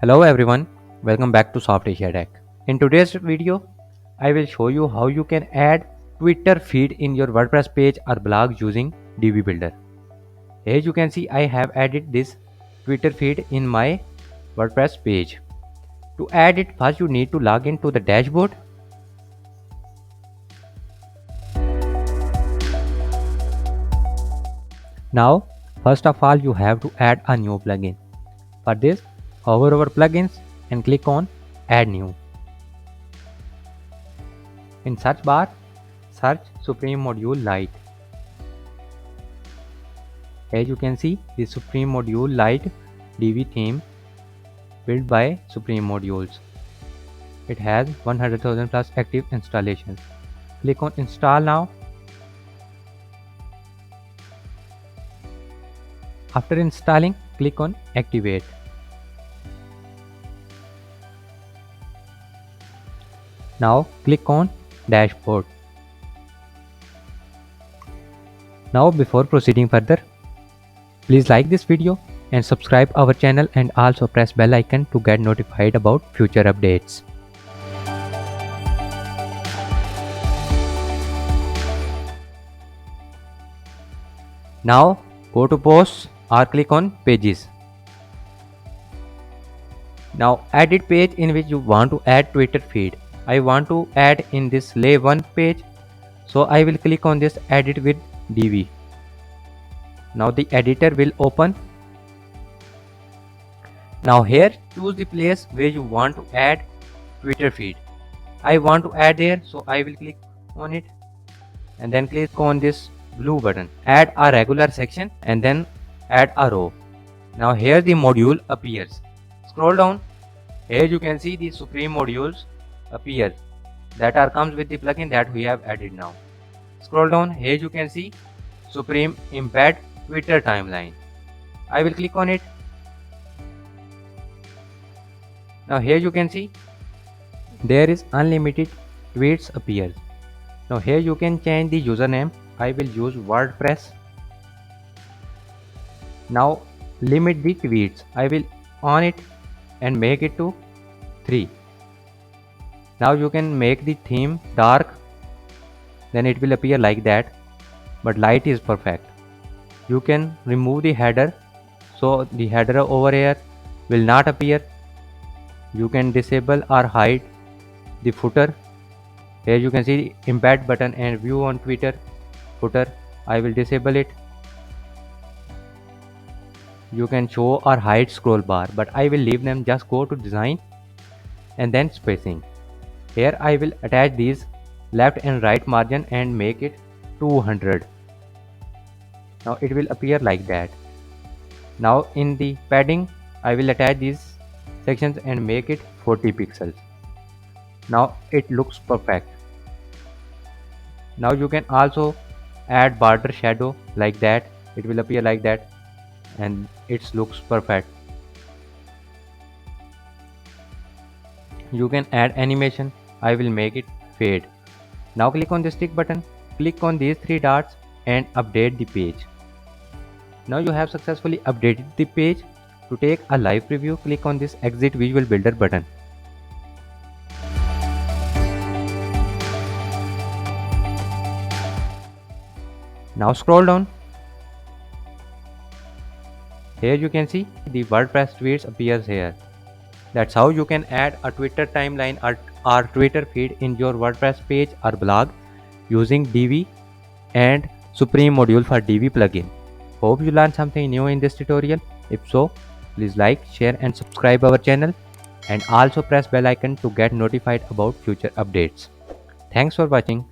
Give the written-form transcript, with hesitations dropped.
Hello everyone, welcome back to Soft Asia Tech. In today's video, I will show you how you can add Twitter feed in your WordPress page or blog using Divi Builder. As you can see, I have added this Twitter feed in my WordPress page. To add it, first you need to log into the dashboard. Now, first of all, you have to add a new plugin. For this, hover over plugins and click on add new. In search bar, search Supreme Module Lite. As you can see, the Supreme Module Lite Divi theme built by Supreme Modules. It has 100,000 plus active installations. Click on install now. After installing, click on activate. Now click on dashboard. Now before proceeding further, please like this video and subscribe our channel and also press bell icon to get notified about future updates. Now go to posts or click on pages. Now edit page in which you want to add Twitter feed. I want to add in this lay 1 page, so I will click on this edit with Divi. Now the editor will open. Now here choose the place where you want to add Twitter feed. I want to add there, so I will click on it and then click on this blue button. Add a regular section and then add a row. Now here the module appears. Scroll down. Here you can see the Supreme modules appear that comes with the plugin that we have added now. Scroll down. Here you can see Supreme embed Twitter timeline. I will click on it. Now here you can see there is unlimited tweets appears. Now here you can change the username. I will use WordPress. Now limit the tweets. I will on it and make it to 3. Now you can make the theme dark, then it will appear like that, but light is perfect. You can remove the header, so the header over here will not appear. You can disable or hide the footer. Here you can see embed button and view on Twitter footer. I will disable it. You can show or hide scroll bar, but I will leave them. Just go to design and then spacing. Here I will attach these left and right margin and make it 200. Now it will appear like that. Now in the padding I will attach these sections and make it 40 pixels. Now it looks perfect. Now you can also add border shadow like that. It will appear like that and it looks perfect. You can add animation. I will make it fade. Now click on the stick button, click on these 3 dots and update the page. Now you have successfully updated the page. To take a live preview, click on this exit visual builder button. Now scroll down. Here you can see the WordPress tweets appears here. That's how you can add a Twitter timeline or Twitter feed in your WordPress page or blog using Divi and Supreme module for Divi plugin. Hope you learned something new in this tutorial. If so, please like, share and subscribe our channel and also press bell icon to get notified about future updates. Thanks for watching.